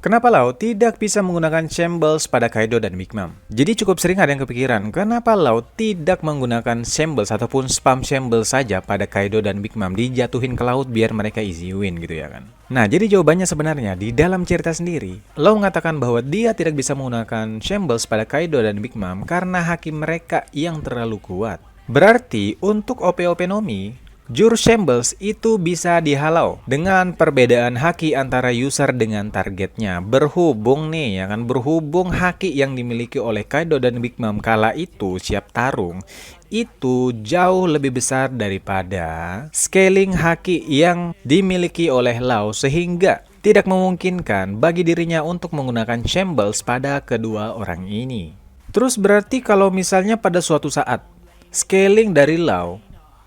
Kenapa Lau tidak bisa menggunakan Shambles pada Kaido dan Big Mom? Jadi cukup sering ada yang kepikiran, kenapa Lau tidak menggunakan Shambles ataupun spam Shambles saja pada Kaido dan Big Mom, dijatuhin ke laut biar mereka easy win gitu ya kan? Nah, jadi jawabannya sebenarnya di dalam cerita sendiri, Lau mengatakan bahwa dia tidak bisa menggunakan Shambles pada Kaido dan Big Mom karena haki mereka yang terlalu kuat. Berarti untuk OP-OP Nomi, jurus Shambles itu bisa dihalau dengan perbedaan haki antara user dengan targetnya. Berhubung nih ya kan, berhubung haki yang dimiliki oleh Kaido dan Big Mom kala itu siap tarung itu jauh lebih besar daripada scaling haki yang dimiliki oleh Lau, sehingga tidak memungkinkan bagi dirinya untuk menggunakan Shambles pada kedua orang ini. Terus berarti kalau misalnya pada suatu saat scaling dari Lau,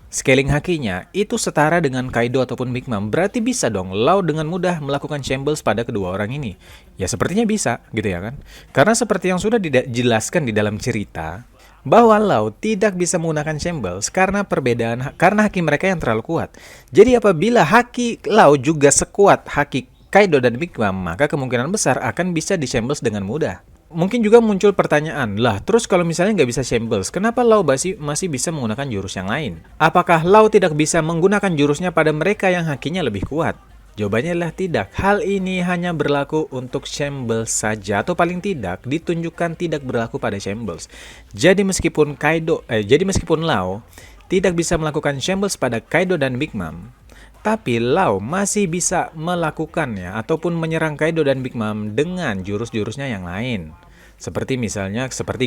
scaling hakinya itu setara dengan Kaido ataupun Big Mom, berarti bisa dong Lau dengan mudah melakukan Shambles pada kedua orang ini. Ya sepertinya bisa gitu ya kan. Karena seperti yang sudah dijelaskan di dalam cerita, bahwa Lau tidak bisa menggunakan Shambles karena karena haki mereka yang terlalu kuat. Jadi apabila haki Lau juga sekuat haki Kaido dan Big Mom, maka kemungkinan besar akan bisa di Shambles dengan mudah. Mungkin juga muncul pertanyaan, lah terus kalau misalnya nggak bisa Shambles, kenapa Lau masih bisa menggunakan jurus yang lain? Apakah Lau tidak bisa menggunakan jurusnya pada mereka yang hakinya lebih kuat? Jawabannya adalah tidak. Hal ini hanya berlaku untuk Shambles saja, atau paling tidak ditunjukkan tidak berlaku pada Shambles. Jadi meskipun Lau tidak bisa melakukan Shambles pada Kaido dan Big Mom, tapi Lau masih bisa melakukannya ataupun menyerang Kaido dan Big Mom dengan jurus-jurusnya yang lain. Seperti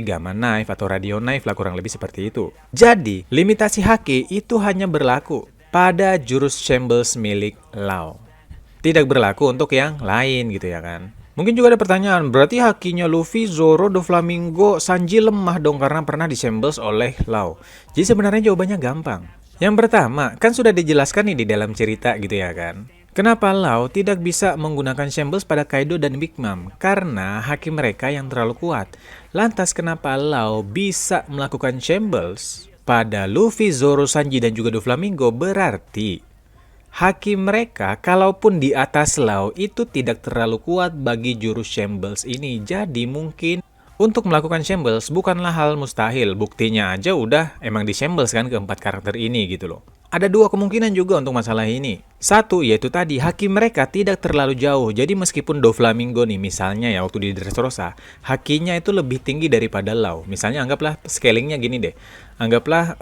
Gamma Knife atau Radio Knife lah, kurang lebih seperti itu. Jadi, limitasi haki itu hanya berlaku pada jurus Shambles milik Lau. Tidak berlaku untuk yang lain gitu ya kan. Mungkin juga ada pertanyaan, berarti hakinya Luffy, Zoro, Doflamingo, Sanji lemah dong karena pernah di-Shambles oleh Lau. Jadi sebenarnya jawabannya gampang. Yang pertama, kan sudah dijelaskan nih di dalam cerita gitu ya kan. Kenapa Lau tidak bisa menggunakan Shambles pada Kaido dan Big Mom? Karena haki mereka yang terlalu kuat. Lantas kenapa Lau bisa melakukan Shambles pada Luffy, Zoro, Sanji, dan juga Doflamingo? Berarti haki mereka kalaupun di atas Lau itu tidak terlalu kuat bagi jurus Shambles ini. Jadi mungkin untuk melakukan Shambles bukanlah hal mustahil. Buktinya aja udah emang di Shambles kan keempat karakter ini gitu loh. Ada dua kemungkinan juga untuk masalah ini. Satu, yaitu tadi haki mereka tidak terlalu jauh. Jadi meskipun Doflamingo nih misalnya ya waktu di Dressrosa, hakinya itu lebih tinggi daripada Lau. Misalnya anggaplah scalingnya gini deh. Anggaplah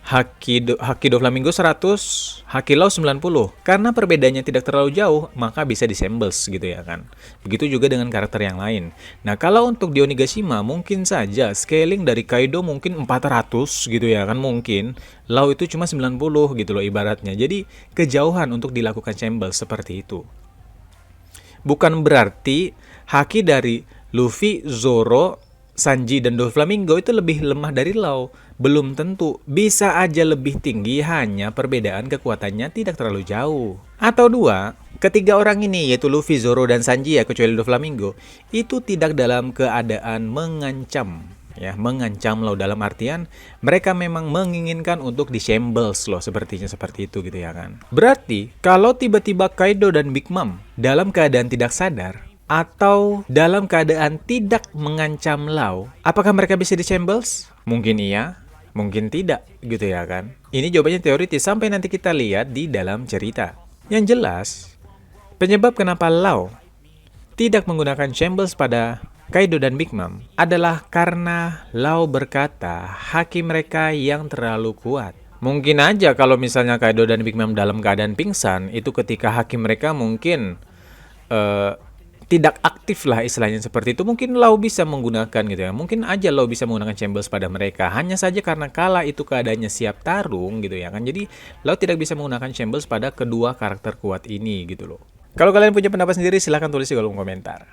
Haki Doflamingo 100, Haki Lau 90. Karena perbedaannya tidak terlalu jauh, maka bisa di-Shambles gitu ya kan. Begitu juga dengan karakter yang lain. Nah, kalau untuk di Onigashima mungkin saja scaling dari Kaido mungkin 400 gitu ya kan, mungkin Lau itu cuma 90 gitu loh ibaratnya. Jadi kejauhan untuk dilakukan Shambles seperti itu. Bukan berarti haki dari Luffy, Zoro, Sanji, dan Doflamingo itu lebih lemah dari Lau. Belum tentu, bisa aja lebih tinggi, hanya perbedaan kekuatannya tidak terlalu jauh. Atau dua, ketiga orang ini yaitu Luffy, Zoro, dan Sanji ya kecuali Doflamingo, itu tidak dalam keadaan mengancam. Ya, mengancam Lau dalam artian mereka memang menginginkan untuk di-Shambles loh, sepertinya seperti itu gitu ya kan. Berarti, kalau tiba-tiba Kaido dan Big Mom dalam keadaan tidak sadar, atau dalam keadaan tidak mengancam Lau, apakah mereka bisa di-Shambles? Mungkin iya, mungkin tidak, gitu ya kan. Ini jawabannya teoritis sampai nanti kita lihat di dalam cerita. Yang jelas, penyebab kenapa Lau tidak menggunakan Shambles pada Kaido dan Big Mom adalah karena Lau berkata haki mereka yang terlalu kuat. Mungkin aja kalau misalnya Kaido dan Big Mom dalam keadaan pingsan, itu ketika haki mereka mungkin tidak aktif lah istilahnya seperti itu, mungkin Lau bisa menggunakan gitu ya. Mungkin aja Lau bisa menggunakan Shambles pada mereka. Hanya saja karena kala itu keadaannya siap tarung gitu ya kan. Jadi Lau tidak bisa menggunakan Shambles pada kedua karakter kuat ini gitu loh. Kalau kalian punya pendapat sendiri silahkan tulis di kolom komentar.